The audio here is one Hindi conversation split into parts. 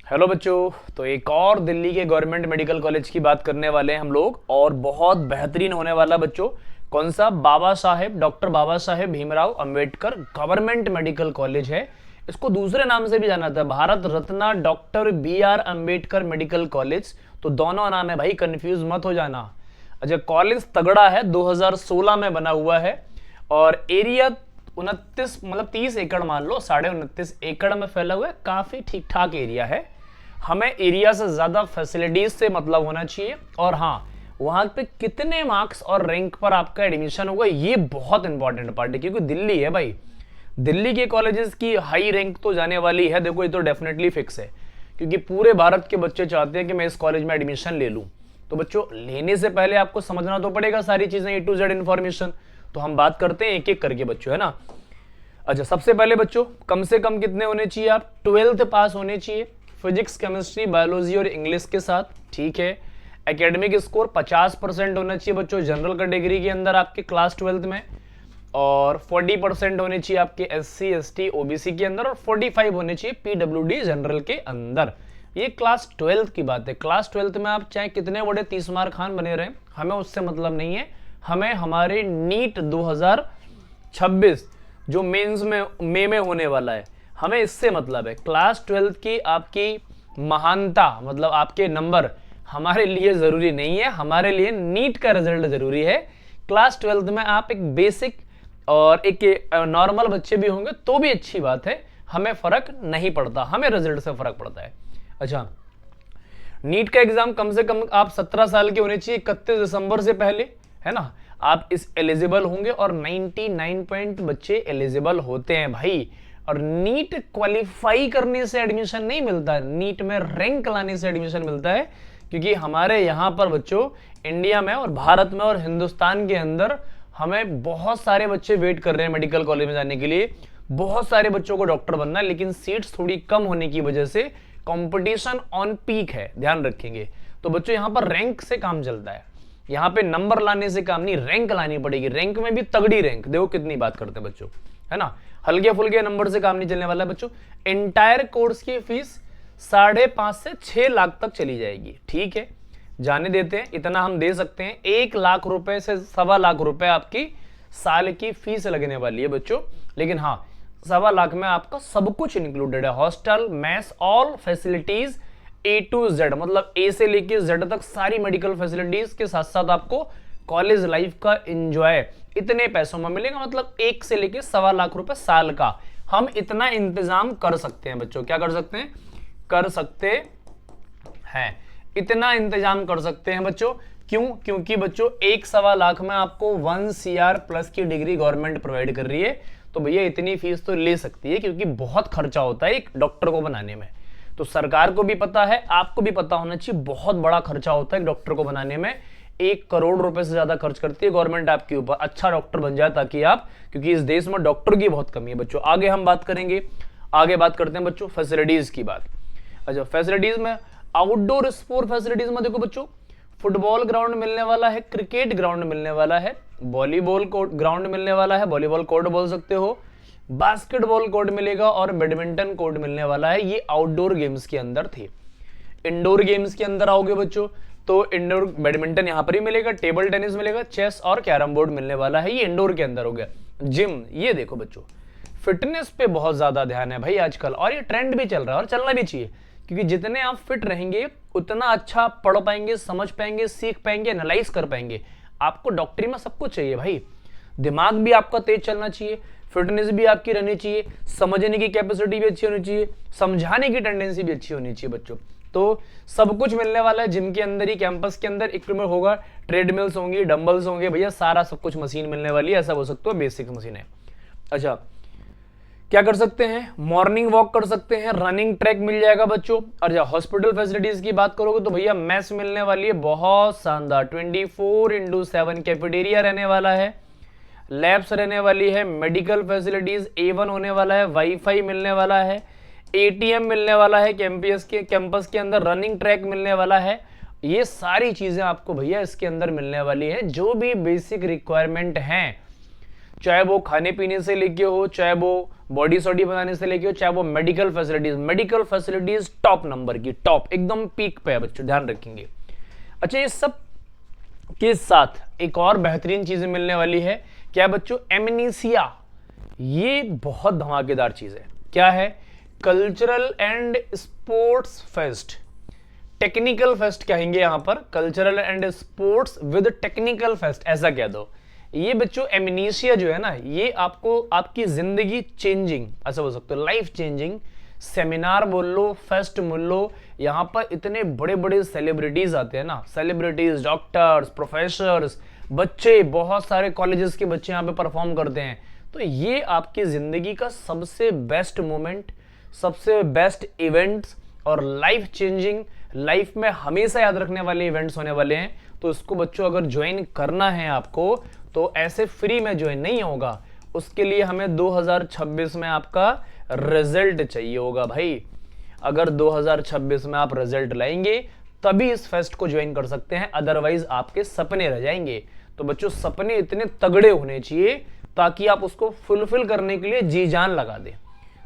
हेलो बच्चों। तो एक और दिल्ली के गवर्नमेंट मेडिकल कॉलेज की बात करने वाले हैं हम लोग, और बहुत बेहतरीन होने वाला बच्चों। कौन सा? Baba Saheb doctor Baba Saheb Bhimrao Ambedkar government medical college है। इसको दूसरे नाम से भी जाना जाता है, Bharat Ratna doctor BR Ambedkar medical college. तो दोनों नाम है भाई, कंफ्यूज मत हो जाना। अच्छा, कॉलेज तगड़ा है, 2016 में बना हुआ है और एरिया 29 मतलब 30 एकड़ मान लो, 29.5 एकड़ में फैला हुआ है। काफी ठीक ठाक एरिया है। हमें एरिया से ज्यादा फैसिलिटीज से मतलब होना चाहिए, और हाँ, वहां पे कितने मार्क्स और रैंक पर आपका एडमिशन होगा ये बहुत इंपॉर्टेंट पार्ट है, क्योंकि दिल्ली है भाई। दिल्ली के कॉलेजेस की हाई रैंक तो जाने वाली है, देखो ये तो डेफिनेटली फिक्स है, क्योंकि पूरे भारत के बच्चे चाहते हैं कि मैं इस कॉलेज में एडमिशन ले लूं। तो बच्चों, लेने से पहले आपको समझना तो पड़ेगा सारी चीजें, A to Z इंफॉर्मेशन। तो हम बात करते हैं एक एक करके बच्चों, है ना। अच्छा, सबसे पहले बच्चों, कम से कम कितने होने चाहिए? आप 12th पास होने चाहिए, फिजिक्स केमिस्ट्री बायोलॉजी और इंग्लिश के साथ, ठीक है। एकेडमिक स्कोर 50% होना चाहिए बच्चों जनरल कैटेगरी के अंदर आपके क्लास 12th में, और 40% होने चाहिए आपके SC ST OBC के अंदर, और 45 होने चाहिए PWD जनरल के अंदर। ये क्लास 12th की बात है। क्लास 12th में आप चाहे कितने बड़े 30 मार खान बने रहे, हमें उससे मतलब नहीं है। हमें हमारे नीट 2026 जो मेंस में मई में होने वाला है, हमें इससे मतलब है। क्लास 12th की आपकी महानता मतलब आपके नंबर हमारे लिए जरूरी नहीं है, हमारे लिए नीट का रिजल्ट जरूरी है। क्लास 12th में आप एक बेसिक और एक नॉर्मल बच्चे भी होंगे तो भी अच्छी बात है, हमें फर्क नहीं पड़ता, हमें रिजल्ट से फर्क पड़ता है। अच्छा, नीट का एग्जाम कम से कम आप 17 साल के होने चाहिए 31 दिसंबर से पहले, है ना। आप इस एलिजिबल होंगे, और 99 पॉइंट बच्चे एलिजिबल होते हैं भाई। और नीट क्वालिफाई करने से एडमिशन नहीं मिलता है, नीट में रैंक लाने से एडमिशन मिलता है। क्योंकि हमारे यहाँ पर बच्चों, इंडिया में और भारत में और हिंदुस्तान के अंदर हमें बहुत सारे बच्चे वेट कर रहे हैं मेडिकल कॉलेज में जाने के लिए। बहुत सारे बच्चों को डॉक्टर बनना है, लेकिन सीट्स थोड़ी कम होने की वजह से कंपटीशन ऑन पीक है, ध्यान रखेंगे। तो बच्चों, यहाँ पर रैंक से काम चलता है, यहाँ पे नंबर लाने से काम नहीं, रैंक लानी पड़ेगी। रैंक में भी तगड़ी रैंक, देखो कितनी बात करते हैं बच्चों, है ना। हल्के फुल्के नंबर से काम नहीं चलने वाला है बच्चों। एंटायर कोर्स की फीस 5.5 से 6 लाख तक चली जाएगी, ठीक है। जाने देते हैं, इतना हम दे सकते हैं। 1 लाख रुपए से 1.25 लाख रुपए आपकी साल की फीस लगने वाली है बच्चों। लेकिन हाँ, 1.25 लाख में आपका सब कुछ इंक्लूडेड है, hostel mess all facilities A to Z, मतलब A से लेके Z तक सारी मेडिकल फैसिलिटीज के साथ साथ आपको कॉलेज लाइफ का एंजॉय इतने पैसों में मिलेगा। मतलब 1 से लेके 1.25 लाख रुपए साल का हम इतना इंतजाम कर सकते हैं बच्चों। क्या कर सकते हैं? कर सकते हैं, इतना इंतजाम कर सकते हैं बच्चों। क्यों? क्योंकि बच्चों 1.25 लाख में आपको 1 CR प्लस की डिग्री गवर्नमेंट प्रोवाइड कर रही है। तो भैया इतनी फीस तो ले सकती है, क्योंकि बहुत खर्चा होता है एक डॉक्टर को बनाने में। तो सरकार को भी पता है, आपको भी पता होना चाहिए, बहुत बड़ा खर्चा होता है एक डॉक्टर को बनाने में। 1 करोड़ रुपए से ज्यादा खर्च करती है गवर्नमेंट आपके ऊपर, अच्छा डॉक्टर बन जाए ताकि आप, क्योंकि इस देश में डॉक्टर की बहुत कमी है बच्चों। आगे हम बात करेंगे, आगे बात करते हैं बच्चों फैसिलिटीज की बात। अच्छा, फैसिलिटीज में आउटडोर स्पोर्ट फैसिलिटीज में देखो बच्चों, फुटबॉल ग्राउंड मिलने वाला है, क्रिकेट ग्राउंड मिलने वाला है, वॉलीबॉल ग्राउंड मिलने वाला है, वॉलीबॉल कोर्ट बोल सकते हो, बास्केटबॉल कोर्ट मिलेगा, और बैडमिंटन कोर्ट मिलने वाला है। ये आउटडोर गेम्स के अंदर थे। इंडोर गेम्स के अंदर आओगे बच्चों, तो इंडोर बैडमिंटन यहाँ पर ही मिलेगा, टेबल टेनिस मिलेगा, चेस और कैरम बोर्ड मिलने वाला है। ये इंडोर के अंदर हो गया। जिम, ये देखो बच्चों, फिटनेस पे बहुत ज्यादा ध्यान है भाई आजकल, और ये ट्रेंड भी चल रहा है और चलना भी चाहिए। क्योंकि जितने आप फिट रहेंगे उतना अच्छा पढ़ पाएंगे, समझ पाएंगे, सीख पाएंगे, एनालाइज कर पाएंगे। आपको डॉक्टरी में सब कुछ चाहिए भाई, दिमाग भी आपका तेज चलना चाहिए, फिटनेस भी आपकी रहनी चाहिए, समझने की कैपेसिटी भी अच्छी होनी चाहिए, समझाने की टेंडेंसी भी अच्छी होनी चाहिए बच्चों। तो सब कुछ मिलने वाला है जिम के अंदर ही, कैंपस के अंदर इक्विपमेंट होगा, ट्रेडमिल्स होंगी, डंबल्स होंगे, भैया सारा सब कुछ मशीन मिलने वाली है, ऐसा हो सकता है बेसिक मशीन है। अच्छा, क्या कर सकते हैं? मॉर्निंग वॉक कर सकते हैं, रनिंग ट्रैक मिल जाएगा बच्चों। और जब हॉस्पिटल फैसिलिटीज की बात करोगे तो भैया मेस मिलने वाली है, बहुत शानदार 24/7 कैफेटेरिया रहने वाला है, लैब्स रहने वाली है, मेडिकल फैसिलिटीज A1 होने वाला है, वाईफाई मिलने वाला है, ATM मिलने वाला है कैंपस के अंदर, रनिंग ट्रैक मिलने वाला है। ये सारी चीजें आपको भैया इसके अंदर मिलने वाली है, जो भी बेसिक रिक्वायरमेंट हैं, चाहे वो खाने पीने से लेके हो, चाहे वो बॉडी सॉडी बनाने से लेके चाहे वो मेडिकल फैसिलिटीज टॉप नंबर की, टॉप एकदम पीक पे है बच्चों, ध्यान रखेंगे। अच्छा, ये सब के साथ एक और बेहतरीन चीजें मिलने वाली है, क्या बच्चों? एमनीसिया। ये बहुत धमाकेदार चीज है। क्या है? Cultural and sports fest, technical fest कहेंगे यहां पर, cultural and sports with technical fest, ऐसा कह दो। ये बच्चों एमनीसिया जो है ना, ये आपको आपकी जिंदगी चेंजिंग, ऐसा बोल सकते हो, लाइफ चेंजिंग सेमिनार बोल लो, फेस्ट बोल लो। यहां पर इतने बड़े बड़े सेलिब्रिटीज आते हैं ना, सेलिब्रिटीज, डॉक्टर्स, प्रोफेसर्स, बच्चे, बहुत सारे कॉलेजेस के बच्चे यहां पे परफॉर्म करते हैं। तो ये आपकी जिंदगी का सबसे बेस्ट मोमेंट, सबसे बेस्ट इवेंट्स और लाइफ चेंजिंग, लाइफ में हमेशा याद रखने वाले इवेंट्स होने वाले हैं। तो इसको बच्चों अगर ज्वाइन करना है आपको, तो ऐसे फ्री में ज्वाइन नहीं होगा, उसके लिए हमें 2026 में आपका रिजल्ट चाहिए होगा भाई। अगर 2026 में आप रिजल्ट लाएंगे तभी इस फेस्ट को ज्वाइन कर सकते हैं, अदरवाइज आपके सपने रह जाएंगे। तो बच्चों सपने इतने तगड़े होने चाहिए ताकि आप उसको फुलफिल करने के लिए जी जान लगा दें।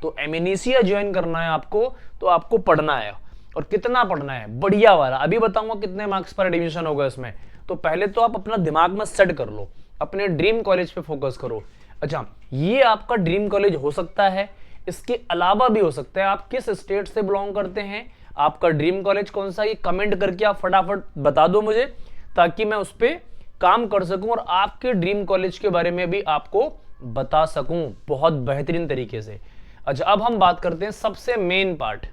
तो एमनीसिया ज्वाइन करना है आपको, तो आपको पढ़ना है, और कितना पढ़ना है? बढ़िया वाला। अभी बताऊंगा कितने मार्क्स पर एडमिशन होगा इसमें। तो पहले तो आप अपना दिमाग में सेट कर लो, अपने ड्रीम कॉलेज पे फोकस करो। अच्छा, ये आपका ड्रीम कॉलेज हो सकता है, इसके अलावा भी हो सकता है। आप किस स्टेट से बिलोंग करते हैं, आपका ड्रीम कॉलेज कौन सा, ये कमेंट करके आप फटाफट बता दो मुझे, ताकि मैं उस पर काम कर सकूं और आपके ड्रीम कॉलेज के बारे में भी आपको बता सकूं बहुत बेहतरीन तरीके से। अच्छा, अब हम बात करते हैं सबसे मेन पार्ट।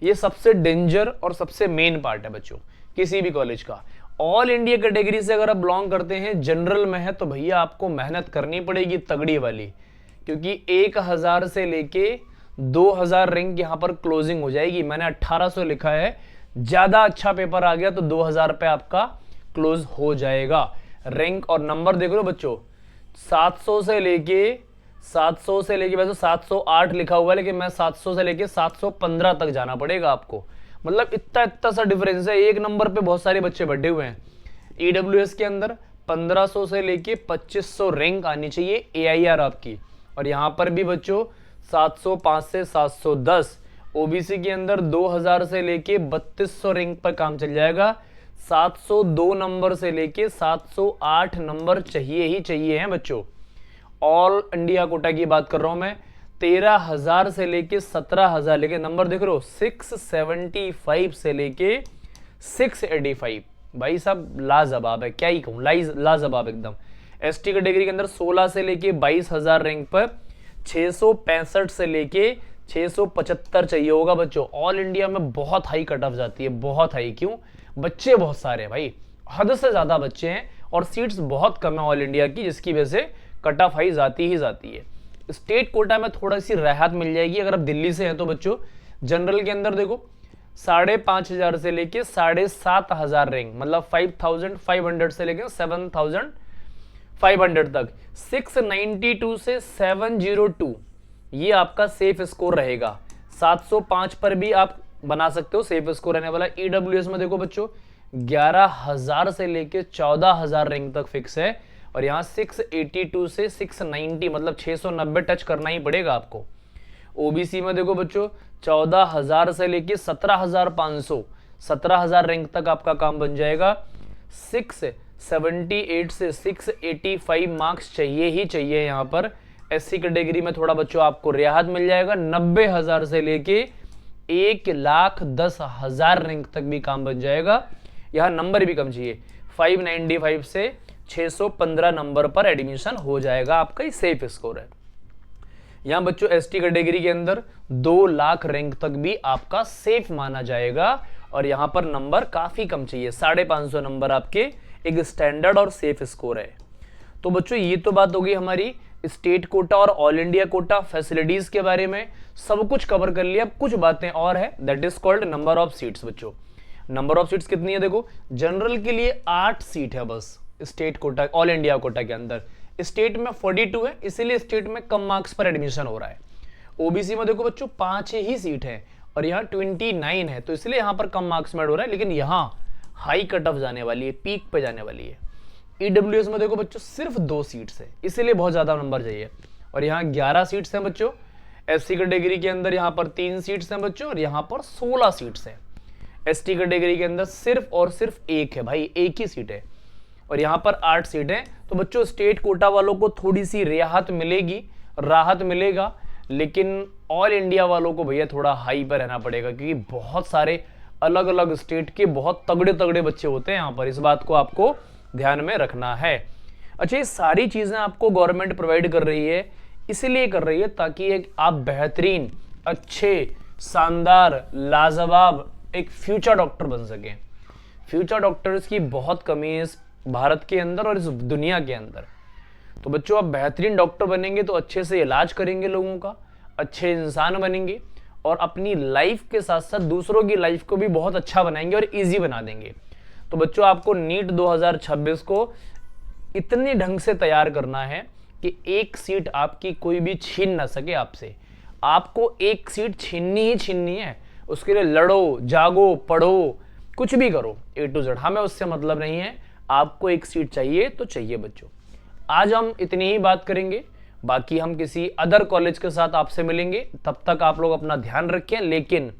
ये सबसे डेंजर और सबसे मेन पार्ट है बच्चों किसी भी कॉलेज का। ऑल इंडिया कैटेगरी से अगर आप बिलोंग करते हैं, जनरल में है, तो भैया आपको मेहनत करनी पड़ेगी तगड़ी वाली, क्योंकि 1000 से लेके 2000 रैंक यहां पर क्लोजिंग हो जाएगी। मैंने 1800 लिखा है, ज्यादा अच्छा पेपर आ गया तो 2000 पे आपका क्लोज हो जाएगा। रैंक और नंबर देख लो बच्चों, 700 से लेके वैसे 708 लिखा हुआ है, लेकिन मैं 700 से लेके 715 तक जाना पड़ेगा आपको। मतलब इतना सा डिफरेंस है, एक नंबर पे बहुत सारे बच्चे बैठे हुए हैं। ईडब्ल्यूएस के अंदर 1500 से लेके 2500 रैंक आनी चाहिए एआईआर आपकी, और यहां पर भी बच्चों 705 से 710। ओबीसी के अंदर 2000 से लेके 3200 रैंक पर काम चल जाएगा। 702 नंबर से लेके 708 नंबर चाहिए ही चाहिए हैं बच्चों। ऑल इंडिया कोटा की बात कर रहा हूं मैं, 13000 से लेके 17000, लेके नंबर देख रहे हो, 675 से लेके 685। भाई साहब लाजवाब है, क्या ही कहूं, लाजवाब एकदम। एसटी कैटेगरी के अंदर 16 से लेके 22000 रैंक पर 665 से लेके 675 चाहिए होगा बच्चों। ऑल इंडिया में बहुत हाई कट ऑफ जाती है, बहुत हाई। क्यों? बच्चे बहुत सारे हैं भाई, हद से ज्यादा बच्चे हैं, और सीट्स बहुत कम है ऑल इंडिया की, जिसकी वजह से कट ऑफ हाई जाती ही जाती है। स्टेट कोटा में थोड़ा सी राहत मिल जाएगी अगर आप दिल्ली से हैं तो बच्चों। जनरल के अंदर देखो 5500 से लेके 7500 रैंक, मतलब 5500 से लेके 7500 तक। 692 से 702 ये आपका सेफ स्कोर रहेगा। 705 पर भी आप बना सकते हो सेफ स्कोर रहने वाला। ईडब्ल्यूएस में देखो बच्चों 11000 से लेके 14000 रैंक तक फिक्स है, और यहाँ 682 से 690 मतलब 690 टच करना ही पड़ेगा आपको। ओबीसी में देखो बच्चों 14000 से लेके 17500, 17000 रैंक तक आपका काम बन जाएगा। 678 से 685 मार्क्स चाहिए ही चाहिए यहाँ पर। एससी कैटेगरी में थोड़ा बच्चों आपको रियायत मिल जाएगा, 90000 से लेके 1,10,000 रैंक तक भी काम बन जाएगा। यहाँ नंबर भी कम चाहिए, 595 से 615 नंबर पर एडमिशन हो जाएगा आपका, ही सेफ स्कोर है। यहाँ बच्चों एसटी कैटेगरी के अंदर 2 लाख रैंक तक भी आपका सेफ माना जाएगा, और यहाँ पर नंबर काफी कम चाहिए, 550 नंबर आपके एक स्टैंडर्ड और सेफ स्कोर है। तो बच्चों ये तो बात होगी हमारी स्टेट कोटा और ऑल इंडिया कोटा फैसिलिटीज के बारे में, सब कुछ कवर कर लिया। अब कुछ बातें और है, that is called number of seats. बच्चों नंबर ऑफ सीट्स कितनी है देखो, जनरल के लिए 8 सीट है बस state quota all India quota के अंदर। स्टेट में 42 है, इसीलिए स्टेट में कम मार्क्स पर एडमिशन हो रहा है। ओबीसी में देखो बच्चों 5 ही सीट है, और यहाँ 29 है, तो इसलिए यहाँ पर कम मार्क्स में हो रहा है, लेकिन यहाँ हाई कट ऑफ जाने वाली है, पीक पे जाने वाली है। ईडब्ल्यूएस में देखो बच्चों सिर्फ 2 सीट्स है, इसीलिए बहुत ज्यादा नंबर चाहिए, और यहाँ 11 सीट्स हैं बच्चों। एससी कैटेगरी के अंदर यहाँ पर 3 सीट्स हैं बच्चों और यहाँ पर 16 सीट्स हैं। एसटी कैटेगरी के अंदर सिर्फ और सिर्फ एक है भाई, एक ही सीट है और यहाँ पर 8 सीट है। तो बच्चों स्टेट कोटा वालों को थोड़ी सी राहत मिलेगी, राहत मिलेगा, लेकिन ऑल इंडिया वालों को भैया थोड़ा हाई पर रहना पड़ेगा, क्योंकि बहुत सारे अलग अलग स्टेट के बहुत तगड़े तगड़े बच्चे होते हैं यहाँ पर। इस बात को आपको ध्यान में रखना है। अच्छा, ये सारी चीजें आपको गवर्नमेंट प्रोवाइड कर रही है, इसलिए कर रही है ताकि एक आप बेहतरीन, अच्छे, शानदार, लाजवाब एक फ्यूचर डॉक्टर बन सके। फ्यूचर डॉक्टर्स की बहुत कमी है इस भारत के अंदर और इस दुनिया के अंदर। तो बच्चों, आप बेहतरीन डॉक्टर बनेंगे तो अच्छे से इलाज करेंगे लोगों का, अच्छे इंसान बनेंगे और अपनी लाइफ के साथ साथ दूसरों की लाइफ को भी बहुत अच्छा बनाएंगे और इजी बना देंगे। तो बच्चों, आपको नीट 2026 को इतने ढंग से तैयार करना है कि एक सीट आपकी कोई भी छीन ना सके आपसे। आपको एक सीट छीननी ही छीननी है, उसके लिए लड़ो, जागो, पढ़ो, कुछ भी करो, A to Z, हमें उससे मतलब नहीं है। आपको एक सीट चाहिए तो चाहिए बच्चों। आज हम इतनी ही बात करेंगे, बाकी हम किसी अदर कॉलेज के साथ आपसे मिलेंगे। तब तक आप लोग अपना ध्यान रखें, लेकिन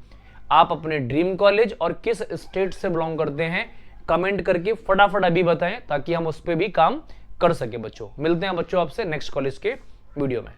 आप अपने ड्रीम कॉलेज और किस स्टेट से बिलोंग करते हैं कमेंट करके फटाफट अभी बताएं, ताकि हम उस पर भी काम कर सके बच्चों। मिलते हैं बच्चों आपसे नेक्स्ट कॉलेज के वीडियो में।